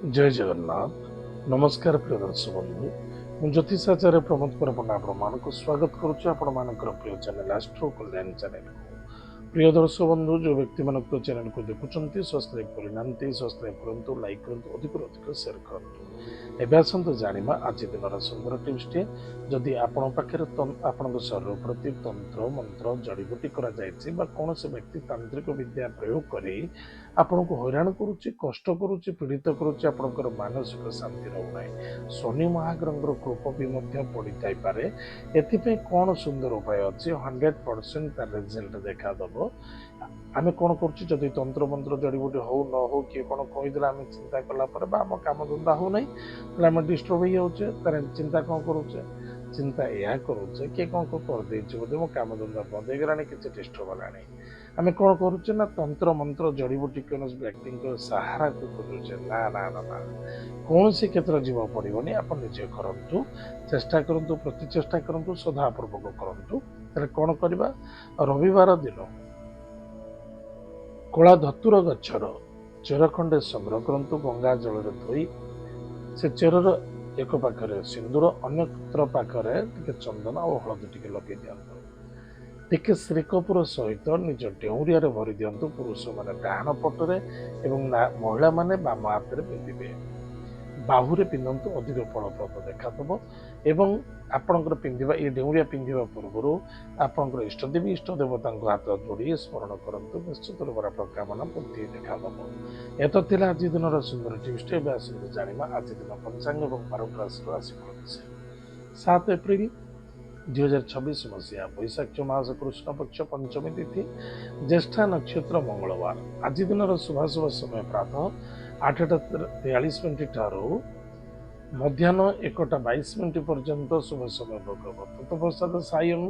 जय जगन्नाथ नमस्कार प्रिय दर्शक बंधु ମୁଁ ଜ୍ୟୋତିଷାଚାର୍ଯ୍ୟ ପ୍ରମୋଦ ପରପଣ୍ଡା ଆପଣମାନଙ୍କୁ ସ୍ୱାଗତ କରୁଛି ଆପଣମାନଙ୍କର ପ୍ରିୟ ଚ୍ୟାନେଲ ଆଷ୍ଟ୍ରୋ କଲ୍ୟାଣ ଚ୍ୟାନେଲକୁ। ପ୍ରିୟ ଦର୍ଶକ ବନ୍ଧୁ ଯେଉଁ ବ୍ୟକ୍ତିମାନଙ୍କ ଚ୍ୟାନେଲକୁ ଦେଖୁଛନ୍ତି ସବସ୍କ୍ରାଇବ୍ କରିନାହାନ୍ତି ସବସ୍କ୍ରାଇବ୍ କରନ୍ତୁ, ଲାଇକ୍ କରନ୍ତୁ, ଅଧିକରୁ ଅଧିକ ସେୟାର କରନ୍ତୁ। ଏବେ ଆସନ୍ତୁ ଜାଣିବା ଆଜି ଦିନର ସୁନ୍ଦର ଟିପ୍ସଟିଏ। ଯଦି ଆପଣଙ୍କ ପାଖରେ ଆପଣଙ୍କ ଶରୀର ପ୍ରତି ତନ୍ତ୍ର ମନ୍ତ୍ର ଜଡ଼ିବୁଟି କରାଯାଇଛି ବା କୌଣସି ବ୍ୟକ୍ତି ତାନ୍ତ୍ରିକ ବିଦ୍ୟା ପ୍ରୟୋଗ କରି ଆପଣଙ୍କୁ ହଇରାଣ କରୁଛି, କଷ୍ଟ କରୁଛି, ପୀଡ଼ିତ କରୁଛି, ଆପଣଙ୍କର ମାନସିକ ଶାନ୍ତି ରହୁନାହିଁ, ଶନି ମହାଗ୍ରହଙ୍କର କୋପ ବି ମଧ୍ୟ ପଡ଼ିଥାଇପାରେ। ଏଥିପାଇଁ କ'ଣ ସୁନ୍ଦର ଉପାୟ ଅଛି? 100% ତାର ରେଜଲ୍ଟ ଦେଖାଦେବ। ଆମେ କ'ଣ କରୁଛୁ, ଯଦି ତନ୍ତ୍ରମନ୍ତ୍ର ଜଡ଼ିବୁଟି ହଉ ନ ହଉ କିଏ କ'ଣ କହିଦେଲେ ଆମେ ଚିନ୍ତା କଲା ପରେ ବା ଆମ କାମଧନ୍ଦା ହେଉନାହିଁ, ତାହେଲେ ଆମେ ଡିଷ୍ଟର୍ବ ହେଇଯାଉଛେ। ତାର ଚିନ୍ତା କ'ଣ କରୁଛେ? ଚିନ୍ତା ଏହା କରୁଛେ କିଏ କ'ଣ କରିଦେଇଛି ବୋଧେ, ମୋ କାମଧନ୍ଦା ବନ୍ଦ ହେଇଗଲାଣି, କିଛି ଡିଷ୍ଟର୍ବ ହେଲାଣି। ଆମେ କ'ଣ କରୁଛେ ନା ତନ୍ତ୍ର ମନ୍ତ୍ର ଜଡ଼ିବୁଟି କୌଣସି ବ୍ୟକ୍ତିଙ୍କ ସାହାରାକୁ ଖୋଜୁଛେ। ନା ନା ନା ନା, କୌଣସି କ୍ଷେତ୍ର ଯିବାକୁ ପଡ଼ିବନି। ଆପଣ ନିଜେ କରନ୍ତୁ, ଚେଷ୍ଟା କରନ୍ତୁ, ପ୍ରତିଚେଷ୍ଟା କରନ୍ତୁ, ଶ୍ରଦ୍ଧାପୂର୍ବକ କରନ୍ତୁ। ତାହେଲେ କ'ଣ କରିବା? ରବିବାର ଦିନ କଳା ଧତୁର ଗଛର ଚେର ଖଣ୍ଡେ ସଂଗ୍ରହ କରନ୍ତୁ, ଗଙ୍ଗା ଜଳରେ ଧୋଇ ସେ ଚେରର ଏକ ପାଖରେ ସିନ୍ଦୁର, ଅନ୍ୟତ୍ର ପାଖରେ ଟିକେ ଚନ୍ଦନ ଆଉ ହଳଦୀ ଟିକେ ଲଗେଇ ଦିଅନ୍ତୁ। ଟିକେ ଶ୍ରୀକପୁର ସହିତ ନିଜ ଡେଉଁରିଆରେ ଭରି ଦିଅନ୍ତୁ। ପୁରୁଷମାନେ ଡାହାଣ ପଟରେ ଏବଂ ମହିଳାମାନେ ବାମ ହାତରେ ପିନ୍ଧିବେ। ବାହୁରେ ପିନ୍ଧନ୍ତୁ, ଅଧିକ ଫଳପ୍ରଦ ଦେଖାଦେବ। ଏବଂ ଆପଣଙ୍କର ପିନ୍ଧିବା ଏ ଡେଉଁରିଆ ପିନ୍ଧିବା ପୂର୍ବରୁ ଆପଣଙ୍କର ଇଷ୍ଟଦେବୀ ଇଷ୍ଟ ଦେବତାଙ୍କ ହାତ ଯୋଡ଼ି ସ୍ମରଣ କରନ୍ତୁ। ନିଶ୍ଚିତ ରୂପରେ ଆପଣଙ୍କ କାମନା ପୂର୍ତ୍ତି ଦେଖାଦେବ। ଏତ ଥିଲା ଆଜି ଦିନର ସୁନ୍ଦର ଟିପ୍ସଟି। ଏବେ ଆସନ୍ତୁ ଜାଣିବା ଆଜି ଦିନ ପଞ୍ଚାଙ୍ଗ ଏବଂ 12ଟି ରାଶିର ରାଶିଫଳ ବିଷୟ। 7 ଏପ୍ରିଲ 2026 ମସିହା ବୈଶାଖ ମାସ କୃଷ୍ଣ ପକ୍ଷ ପଞ୍ଚମୀ ତିଥି, ଜ୍ୟେଷ୍ଠା ନକ୍ଷତ୍ର, ମଙ୍ଗଳବାର। ଆଜି ଦିନର ଶୁଭାଶୁଭ ସମୟ ପ୍ରାତଃ 8ଟା 43 ଠାରୁ ମଧ୍ୟାହ୍ନ 1ଟା 22 ପର୍ଯ୍ୟନ୍ତ ଶୁଭ ସମୟ ଭୋଗବ। ତତ୍ପଶ୍ଚାତ ସାୟଂ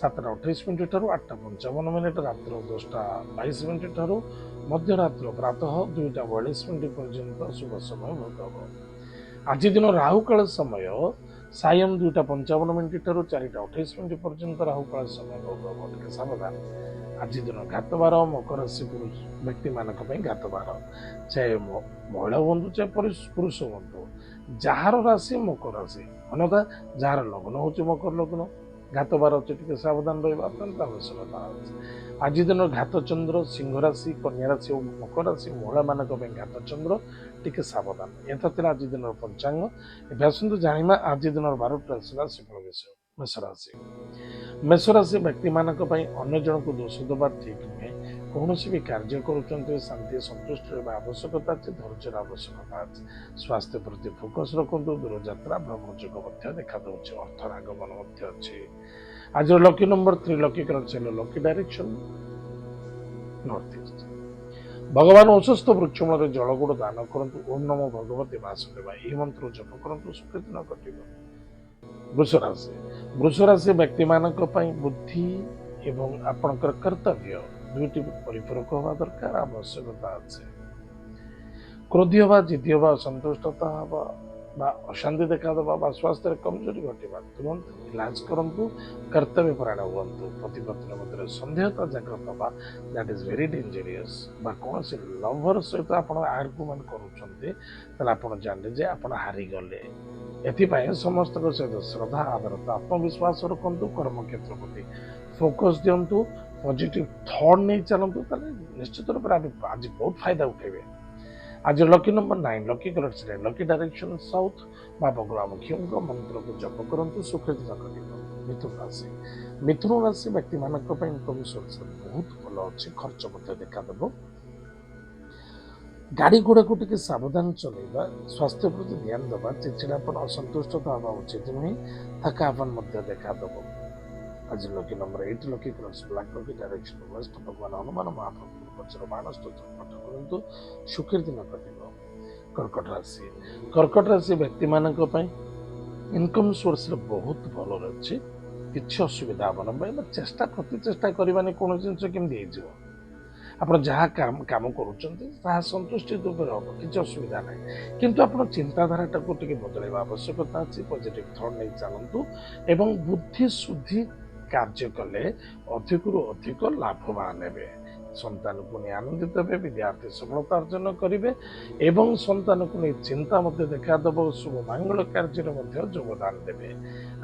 7ଟା 28 ଠାରୁ 8ଟା 55 ରାତ୍ର 10ଟା 22 ଠାରୁ ମଧ୍ୟରାତ୍ର ପ୍ରାତଃ 2ଟା 42 ପର୍ଯ୍ୟନ୍ତ ଶୁଭ ସମୟ ଭୋଗବ। ଆଜି ଦିନ ରାହୁକାଳ ସମୟ ସାୟଂ 2ଟା 55 ଠାରୁ 4ଟା 28 ପର୍ଯ୍ୟନ୍ତ ରାହୁକାଳ ସମୟ ଭୋଗବ। ଟିକେ ସାବଧାନ। ଆଜି ଦିନ ଘାତବାର, ମକର ରାଶି ବ୍ୟକ୍ତିମାନଙ୍କ ପାଇଁ ଘାତବାର। ଚାहे ମହିଳା ହୁଅନ୍ତୁ ଚାहे ପୁରୁଷ ହୁଅନ୍ତୁ, ଯାହାର ରାଶି ମକର ରାଶି, ଅନ୍ୟଥା ଯାହାର ଲଗ୍ନ ହେଉଛି ମକର ଲଗ୍ନ, ଘାତବାର ଅଛି, ଟିକେ ସାବଧାନ ରହିବା ଅତ୍ୟନ୍ତ ଆବଶ୍ୟକତା ଅଛି। ଆଜି ଦିନ ଘାତଚନ୍ଦ୍ର ସିଂହ ରାଶି, କନ୍ୟା ରାଶି ଓ ମକର ରାଶି ମହିଳାମାନଙ୍କ ପାଇଁ ଘାତଚନ୍ଦ୍ର, ଟିକେ ସାବଧାନ। ଏତ ଥିଲା ଆଜି ଦିନର ପଞ୍ଚାଙ୍ଗ। ଏବେ ଆସନ୍ତୁ ଜାଣିବା ଆଜି ଦିନର 12ଟି ରାଶିର ରାଶିଫଳ ବିଷୟ। ମେଷରାଶି। ମେଷରାଶି ବ୍ୟକ୍ତିମାନଙ୍କ ପାଇଁ ଅନ୍ୟ ଜଣଙ୍କୁ ଦୋଷ ଦେବା ଠିକ୍ ନୁହେଁ। କୌଣସି ବି କାର୍ଯ୍ୟ କରୁଛନ୍ତି ଶାନ୍ତି ସନ୍ତୁଷ୍ଟି ରହିବା ଆବଶ୍ୟକତା ଅଛି, ଧୈର୍ଯ୍ୟର ଆବଶ୍ୟକତା ଅଛି। ସ୍ୱାସ୍ଥ୍ୟ ପ୍ରତି ଫୋକସ୍ ରଖନ୍ତୁ। ଦୂରଯାତ୍ରା ଭ୍ରମଣ ଯୋଗ ମଧ୍ୟ ଦେଖାଦେଉଛି, ଅର୍ଥର ଆଗମନ ମଧ୍ୟ ଅଛି। ଆଜିର lucky number 3, lucky colour yellow, lucky direction north east. ଭଗବାନ ଅଶ୍ୱସ୍ଥ ବୃକ୍ଷମୂଳରେ ଜଳଗୁଡ଼ ଦାନ କରନ୍ତୁ। ଓಂ ନମୋ ଭଗବତେ ବାସୁଦେବାୟ ଏହି ମନ୍ତ୍ର ଜପ କରନ୍ତୁ, ସୁକୃତି ନ ଘଟିବ। ବୃଷରାଶି। ବୃଷରାଶି ବ୍ୟକ୍ତିମାନଙ୍କ ପାଇଁ ବୁଦ୍ଧି ଏବଂ ଆପଣଙ୍କର କର୍ତ୍ତବ୍ୟ ଦୁଇଟି ପରିପୂରକ ହେବା ଦରକାର, ଆବଶ୍ୟକତା ଅଛି। କ୍ରୋଧୀ ହେବା, ଜିଦି ହେବା, ଅସନ୍ତୁଷ୍ଟତା ହେବା ବା ଅଶାନ୍ତି ଦେଖାଦେବା ବା ସ୍ୱାସ୍ଥ୍ୟରେ କମଜୋରି ଘଟିବା ତୁରନ୍ତ ଇଲାଜ କରନ୍ତୁ। କର୍ତ୍ତବ୍ୟ ପରାୟଣ ହୁଅନ୍ତୁ। ପତି ପତ୍ନୀ ମଧ୍ୟରେ ସନ୍ଦେହତା ଜାଗ୍ରତ ହେବା, ଦ୍ୟାଟ୍ ଇଜ୍ ଭେରି ଡେଞ୍ଜରିୟସ୍। ବା କୌଣସି ଲଭର ସହିତ ଆପଣ ଆର୍ଗୁମେଣ୍ଟ କରୁଛନ୍ତି, ତାହେଲେ ଆପଣ ଜାଣିଲେ ଯେ ଆପଣ ହାରିଗଲେ। ଏଥିପାଇଁ ସମସ୍ତଙ୍କ ସହିତ ଶ୍ରଦ୍ଧା, ଆଦରତା, ଆତ୍ମବିଶ୍ୱାସ ରଖନ୍ତୁ। କର୍ମକ୍ଷେତ୍ର ପ୍ରତି ଫୋକସ୍ ଦିଅନ୍ତୁ, ପଜିଟିଭ ଥଟ୍ ନେଇ ଚାଲନ୍ତୁ, ତାହେଲେ ନିଶ୍ଚିତ ରୂପରେ ଆଜି ବହୁତ ଫାଇଦା ଉଠାଇବେ। ଆଜି lucky number 9, lucky colour red, lucky direction south. ବା ବଙ୍ଗଳାମୁଖୀଙ୍କ ମନ୍ତ୍ରକୁ ଜପ କରନ୍ତୁ, ସୁକୃତି ନ ଘଟିବ। ମିଥୁନ ରାଶି। ମିଥୁନ ରାଶି ବ୍ୟକ୍ତିମାନଙ୍କ ପାଇଁ ଇନକମ୍ ସୋର୍ସ ବହୁତ ଭଲ ଅଛି, ଖର୍ଚ୍ଚ ମଧ୍ୟ ଦେଖାଦେବ। ଗାଡ଼ି ଘୋଡ଼ାକୁ ଟିକେ ସାବଧାନ ଚଲେଇବା, ସ୍ୱାସ୍ଥ୍ୟ ପ୍ରତି ଧ୍ୟାନ ଦେବା, ଚିଡ଼ିଚିଡ଼ାପଣ ଅସନ୍ତୁଷ୍ଟତା ହେବା ଉଚିତ ନୁହେଁ। ଥକାପଣ ମଧ୍ୟ ଦେଖାଦେବ। ଆଜି lucky number 8, lucky colours black, lucky direction west. ଭଗବାନ ହନୁମାନ ମହାପ୍ରଭୁଙ୍କ ପଛର ବାଣ ସ୍ତୋତ୍ର ପାଠ କରନ୍ତୁ, ସୁକୀର୍ତ୍ତି ନ ଘଟିବ। କର୍କଟ ରାଶି। କର୍କଟ ରାଶି ବ୍ୟକ୍ତିମାନଙ୍କ ପାଇଁ ଇନକମ୍ ସୋର୍ସରେ ବହୁତ ଭଲ ରହିଛି, କିଛି ଅସୁବିଧା ହେବ ନାହିଁ। ଚେଷ୍ଟା ପ୍ରତିଚେଷ୍ଟା କରିବାନି, କୌଣସି ଜିନିଷ କେମିତି ହେଇଯିବ। ଆପଣ ଯାହା କାମ କରୁଛନ୍ତି ତାହା ସନ୍ତୁଷ୍ଟି ରୂପରେ ହେବ, କିଛି ଅସୁବିଧା ନାହିଁ। କିନ୍ତୁ ଆପଣ ଚିନ୍ତାଧାରାଟାକୁ ଟିକେ ବଦଳାଇବା ଆବଶ୍ୟକତା ଅଛି। ପଜିଟିଭ ଥଟ୍ ନେଇ ଚାଲନ୍ତୁ ଏବଂ ବୁଦ୍ଧି ଶୁଦ୍ଧି କାର୍ଯ୍ୟ କଲେ ଅଧିକରୁ ଅଧିକ ଲାଭବାନ ହେବେ। ସନ୍ତାନକୁ ନେଇ ଆନନ୍ଦିତ ହେବେ, ବିଦ୍ୟାର୍ଥୀ ସଫଳତା ଅର୍ଜନ କରିବେ ଏବଂ ସନ୍ତାନକୁ ନେଇ ଚିନ୍ତା ମଧ୍ୟ ଦେଖାଦେବ, ଶୁଭ ମାଙ୍ଗଳ କାର୍ଯ୍ୟରେ ମଧ୍ୟ ଯୋଗଦାନ ଦେବେ।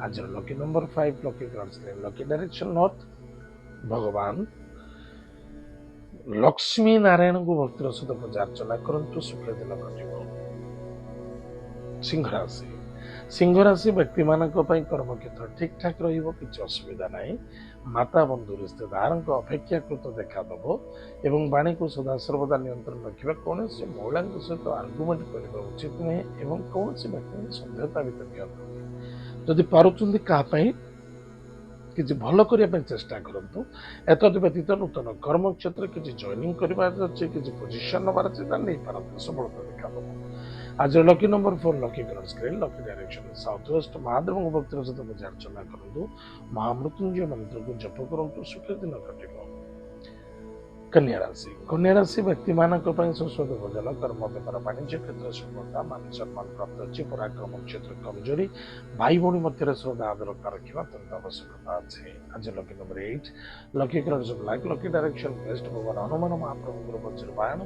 ଆଜିର lucky number 5, lucky colour green, lucky direction north. ଭଗବାନ ଲକ୍ଷ୍ମୀ ନାରାୟଣଙ୍କୁ ଭକ୍ତିର ସହିତ ପୂଜା ଅର୍ଚ୍ଚନା କରନ୍ତୁ, ସୁଖ ଦିନ କଟିବ। ସିଂହ ରାଶି। ସିଂହ ରାଶି ବ୍ୟକ୍ତିମାନଙ୍କ ପାଇଁ କର୍ମକ୍ଷେତ୍ର ଠିକ ଠାକ ରହିବ, କିଛି ଅସୁବିଧା ନାହିଁ। ମାତା ବନ୍ଧୁ ରିସ୍ତେଦାରଙ୍କ ଅପେକ୍ଷାକୃତ ଦେଖାଦେବ ଏବଂ ବାଣୀକୁ ସଦାସର୍ବଦା ନିୟନ୍ତ୍ରଣ ରଖିବା। କୌଣସି ମହିଳାଙ୍କ ସହିତ ଆର୍ଗୁମେଣ୍ଟ କରିବା ଉଚିତ ନୁହେଁ ଏବଂ କୌଣସି ବ୍ୟକ୍ତିଙ୍କୁ ସନ୍ଦେହତା ଭିତରେ ନିଅନ୍ତୁ। ଯଦି ପାରୁଛନ୍ତି କାହା ପାଇଁ କିଛି ଭଲ କରିବା ପାଇଁ ଚେଷ୍ଟା କରନ୍ତୁ। ଏତଦ୍ ବ୍ୟତୀତ ନୂତନ କର୍ମକ୍ଷେତ୍ରରେ କିଛି ଜଏନିଂ କରିବାର ଅଛି, କିଛି ପୋଜିସନ ନେବାର ଅଛି, ତାହେଲେ ନେଇପାରନ୍ତି, ସଫଳତା ଦେଖାଦେବ। ଆଜିର lucky number 4, lucky colour green, lucky direction south west. ମହାଦେବଙ୍କ ଭକ୍ତିର ସହିତ ପୂଜା ଅର୍ଚ୍ଚନା କରନ୍ତୁ, ମହାମୃତ୍ୟୁଞ୍ଜୟ ମନ୍ତ୍ରକୁ ଜପ କରନ୍ତୁ, ସୁଖ ଦିନ କଟିବ। କନ୍ୟା ରାଶି। କନ୍ୟା ରାଶି ବ୍ୟକ୍ତିମାନଙ୍କ ପାଇଁ ସୁସ୍ୱାଦୁ ଭୋଜନ, କର୍ମ, ବେପାର, ବାଣିଜ୍ୟ କ୍ଷେତ୍ରରେ ସଫଳତା, ମାନ ସମ୍ମାନ ପ୍ରାପ୍ତ ଅଛି। ପରାକ୍ରମ କ୍ଷେତ୍ର କମଜୋରି, ଭାଇ ଭଉଣୀ ମଧ୍ୟରେ ଶ୍ରଦ୍ଧା ଆଦରତା ରଖିବା ଅତ୍ୟନ୍ତ ଆବଶ୍ୟକତା ଅଛି। ଆଜି lucky number 8, lucky colour black, lucky direction west. ଭଗବାନ ହନୁମାନ ମହାପ୍ରଭୁଙ୍କର ବଜ୍ରବାହନ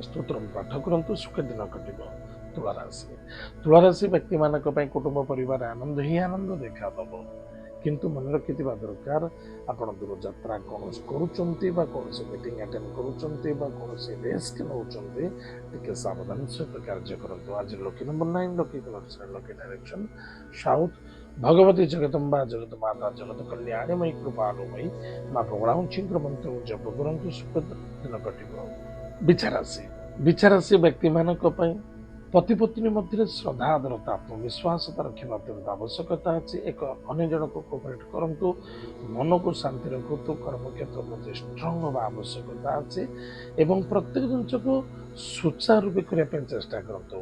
ସ୍ତୋତ୍ର ପାଠ କରନ୍ତୁ, ସୁଖ ଦିନ କଟିବ। ତୁଳା ରାଶି। ତୁଳା ରାଶି ବ୍ୟକ୍ତିମାନଙ୍କ ପାଇଁ କୁଟୁମ୍ବ ପରିବାର ଆନନ୍ଦ ହିଁ ଆନନ୍ଦ ଦେଖାଦେବ, କିନ୍ତୁ ମନେ ରଖିଥିବା ଦରକାର, ଆପଣ ଦୂରଯାତ୍ରା କୌଣସି କରୁଛନ୍ତି ବା କୌଣସି ମିଟିଂ ଆଟେଣ୍ଡ କରୁଛନ୍ତି ବା କୌଣସି ରିସ୍କ ନେଉଛନ୍ତି, ଟିକେ ସାବଧାନ ସହିତ କାର୍ଯ୍ୟ କରନ୍ତୁ। ଆଜି lucky number 9, lucky colour, lucky direction south. ଭଗବତୀ ଜଗଦମ୍ବା ଜଗତ ମାତା ଜଗତ କଲ୍ୟାଣୀମୟୀ କୃପାଳୁମୟୀ ମା ବଗଳାଉଛିଙ୍କର ମନ୍ତ୍ରକୁ ଜପ କରନ୍ତୁ, ସୁଖ ଦିନ କଟିବ। ବିଚାରାଶି। ବିଚାରାଶି ବ୍ୟକ୍ତିମାନଙ୍କ ପାଇଁ ପତି ପତ୍ନୀ ମଧ୍ୟରେ ଶ୍ରଦ୍ଧା ଆଦରତା ଆତ୍ମବିଶ୍ୱାସତା ରଖିବା ଅତ୍ୟନ୍ତ ଆବଶ୍ୟକତା ଅଛି। ଏକ ଅନ୍ୟ ଜଣକୁ କୋପରେଟ୍ କରନ୍ତୁ, ମନକୁ ଶାନ୍ତି ରଖନ୍ତୁ। କର୍ମକ୍ଷେତ୍ର ପ୍ରତି ଷ୍ଟ୍ରଙ୍ଗ ହେବା ଆବଶ୍ୟକତା ଅଛି ଏବଂ ପ୍ରତ୍ୟେକ ଜିନିଷକୁ ସୁଚାରୁରୂପେ କରିବା ପାଇଁ ଚେଷ୍ଟା କରନ୍ତୁ।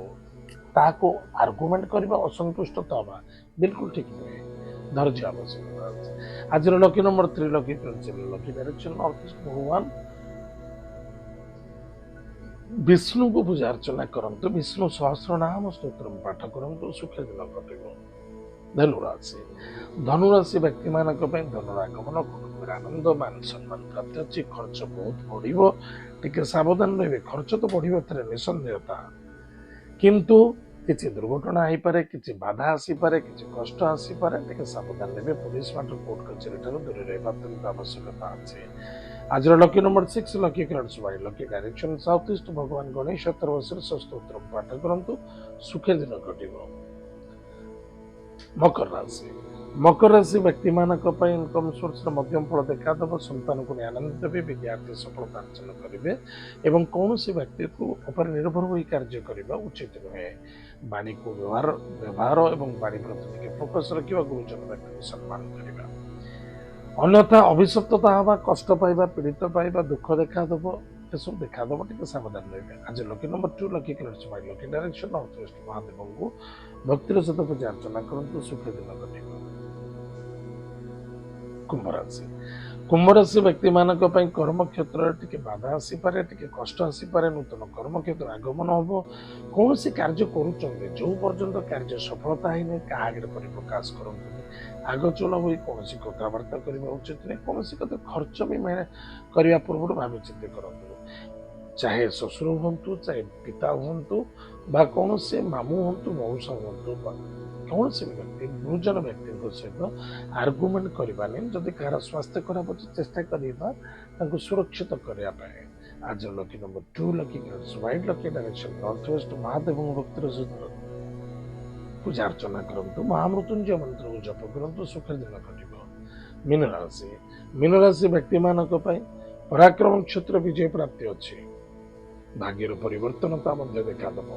ତାହାକୁ ଆର୍ଗୁମେଣ୍ଟ କରିବା, ଅସନ୍ତୁଷ୍ଟ ହେବା ବିଲକୁଲ ଠିକ ନୁହେଁ, ଧୈର୍ଯ୍ୟ ଆବଶ୍ୟକତା ଅଛି। ଆଜିର lucky number 3, lucky principal, lucky direction north east. ଭଗବାନ ବିଷ୍ଣୁଙ୍କୁ ପୂଜା ଅର୍ଚ୍ଚନା କରନ୍ତୁ, ବିଷ୍ଣୁ ସହସ୍ର ନାମ ସ୍ତୋତ୍ର ପାଠ କରନ୍ତୁ, ସୁଖ ଦିନ କଟିବ। ଧନୁରାଶି। ଧନୁରାଶି ବ୍ୟକ୍ତିମାନଙ୍କ ପାଇଁ ଧନୁର ଆଗମନ, କୁଟୁମ୍ବର ଆନନ୍ଦ, ମାନ ସମ୍ମାନ ପ୍ରାପ୍ତି ଅଛି। ଖର୍ଚ୍ଚ ବହୁତ ବଢିବ, ଟିକେ ସାବଧାନ ରହିବେ। ଖର୍ଚ୍ଚ ତ ବଢିବ, ଏଥିରେ ନିଃସନ୍ଦେହତା, କିନ୍ତୁ କିଛି ଦୁର୍ଘଟଣା ହେଇପାରେ, କିଛି ବାଧା ଆସିପାରେ, କିଛି କଷ୍ଟ ଆସିପାରେ, ଟିକେ ସାବଧାନ ରହିବେ। ପୋଲିସ ମାତ୍ର କୋର୍ଟ କଚେରୀ ଠାରୁ ଦୂରରେ ରହିବା ଅତ୍ୟନ୍ତ ଆବଶ୍ୟକତା ଅଛି। ଆଜିର lucky number 6, lucky colour white, lucky direction south east. ଭଗବାନ ଗଣେଶ ଚତୁର୍ଭୁଜ ସ୍ତୋତ୍ର ପାଠ କରନ୍ତୁ, ସୁଖ ଦିନ କଟିବ। ମକର ରାଶି। ମକର ରାଶି ବ୍ୟକ୍ତିମାନଙ୍କ ପାଇଁ ଇନକମ୍ ସୋର୍ସର ମଧ୍ୟମ ଫଳ ଦେଖାଦେବ, ସନ୍ତାନକୁ ନେଇ ଆନନ୍ଦ ଦେବେ, ବିଦ୍ୟାର୍ଥୀ ସଫଳତା ଅର୍ଜନ କରିବେ ଏବଂ କୌଣସି ବ୍ୟକ୍ତିକୁ ଉପରେ ନିର୍ଭର ହୋଇ କାର୍ଯ୍ୟ କରିବା ଉଚିତ ନୁହେଁ। ବାଣୀକୁ ବ୍ୟବହାର ଏବଂ ବାଣୀ ପ୍ରତି ଟିକେ ଫୋକସ ରଖିବା, ଗୁରୁଜନ ବ୍ୟକ୍ତିକୁ ସମ୍ମାନ କରିବା। ଅନ୍ୟଥା ଅଭିଶପ୍ତତା ହେବା, କଷ୍ଟ ପାଇବା, ପୀଡ଼ିତ ପାଇବା, ଦୁଃଖ ଦେଖାଦେବ, ଏସବୁ ଦେଖାଦେବ, ଟିକେ ସାବଧାନ ରହିବେ। ଆଜି lucky number 2, lucky colour white, lucky direction north west. ମହାଦେବଙ୍କୁ ଭକ୍ତିର ସହିତ ପୂଜା ଅର୍ଚ୍ଚନା କରନ୍ତୁ, ସୁଖ ଦିନ କଟିବ। କୁମ୍ଭ ରାଶି। କୁମ୍ଭ ରାଶି ବ୍ୟକ୍ତିମାନଙ୍କ ପାଇଁ କର୍ମକ୍ଷେତ୍ରରେ ଟିକେ ବାଧା ଆସିପାରେ, ଟିକେ କଷ୍ଟ ଆସିପାରେ। ନୂତନ କର୍ମକ୍ଷେତ୍ର ଆଗମନ ହେବ। କୌଣସି କାର୍ଯ୍ୟ କରୁଛନ୍ତି, ଯେଉଁ ପର୍ଯ୍ୟନ୍ତ କାର୍ଯ୍ୟ ସଫଳତା ହେଇନି କାହା ଆଗରେ ପରିପ୍ରକାଶ କରନ୍ତୁନି। ଆଗଚଳ ହୋଇ କୌଣସି କଥାବାର୍ତ୍ତା କରିବା ଉଚିତ ନୁହେଁ। କୌଣସି କଥା ଖର୍ଚ୍ଚ ବି କରିବା ପୂର୍ବରୁ ଭାବି ଚିନ୍ତା କରନ୍ତୁ। ଚାହେ ଶ୍ୱଶୁର ହୁଅନ୍ତୁ, ଚାହେ ପିତା ହୁଅନ୍ତୁ ବା କୌଣସି ମାମୁଁ ହୁଅନ୍ତୁ, ମଉସା ହୁଅନ୍ତୁ ବା କୌଣସି ବ୍ୟକ୍ତି, ଗୁରୁଜନ ବ୍ୟକ୍ତିଙ୍କ ସହିତ ଆର୍ଗୁମେଣ୍ଟ କରିବାନି। ଯଦି କାହାର ସ୍ୱାସ୍ଥ୍ୟ ଖରାପ ଅଛି, ଚେଷ୍ଟା କରିବା ତାଙ୍କୁ ସୁରକ୍ଷିତ କରିବା ପାଇଁ। ଆଜି lucky number 2, lucky colour white, lucky direction north west. ମହାଦେବଙ୍କ ଭକ୍ତିର ସହିତ ପୂଜା ଅର୍ଚ୍ଚନା କରନ୍ତୁ, ମହାମୃତ୍ୟୁଞ୍ଜୟ ମନ୍ତ୍ରକୁ ଜପ କରନ୍ତୁ, ସୁଖ ଦିନ କଟିବ। ମୀନ ରାଶି। ମୀନ ରାଶି ବ୍ୟକ୍ତିମାନଙ୍କ ପାଇଁ ପରାକ୍ରମ କ୍ଷେତ୍ର ବିଜୟ ପ୍ରାପ୍ତି ଅଛି, ଭାଗ୍ୟର ପରିବର୍ତ୍ତନତା ମଧ୍ୟ ଦେଖାଦେବ।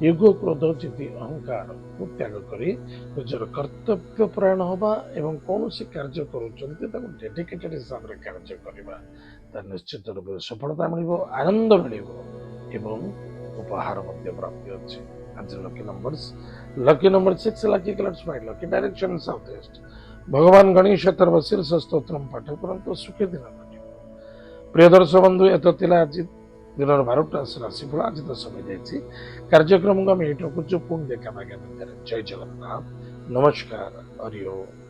ୟୁଗ, କ୍ରୋଧ, ଜିଦି, ଅହଙ୍କାରକୁ ତ୍ୟାଗ କରି ନିଜର କର୍ତ୍ତବ୍ୟ ପରାୟଣ ହେବା ଏବଂ କୌଣସି କାର୍ଯ୍ୟ କରୁଛନ୍ତି ତାକୁ ଡେଡିକେଟେଡ୍ ହିସାବରେ କାର୍ଯ୍ୟ କରିବା, ତା ନିଶ୍ଚିତ ରୂପେ ସଫଳତା ମିଳିବ, ଆନନ୍ଦ ମିଳିବ ଏବଂ ଉପହାର ମଧ୍ୟ ପ୍ରାପ୍ତି ଅଛି। ଆଜି lucky number 6, lucky colour white, lucky direction south east. ଭଗବାନ ଗଣେଶ ଚତୁର୍ଭୁଜ ସ୍ତୋତ୍ର ପାଠ କରନ୍ତୁ, ସୁଖ ଦିନ କଟିବ। ପ୍ରିୟ ଦର୍ଶକ ବନ୍ଧୁ, ଏତ ଥିଲା ଆଜି ଦିନର 12ଟା ରାଶିଫଳ। ଆଜି ତ ସମୟ ଯାଇଛି, କାର୍ଯ୍ୟକ୍ରମକୁ ଆମେ ଏଇଠି ରଖୁଛୁ। ପୁଣି ଦେଖା ଆଗାମୀ ଦିନରେ। ଜୟ ଜଗନ୍ନାଥ, ନମସ୍କାର, ହରି ଓମ୍।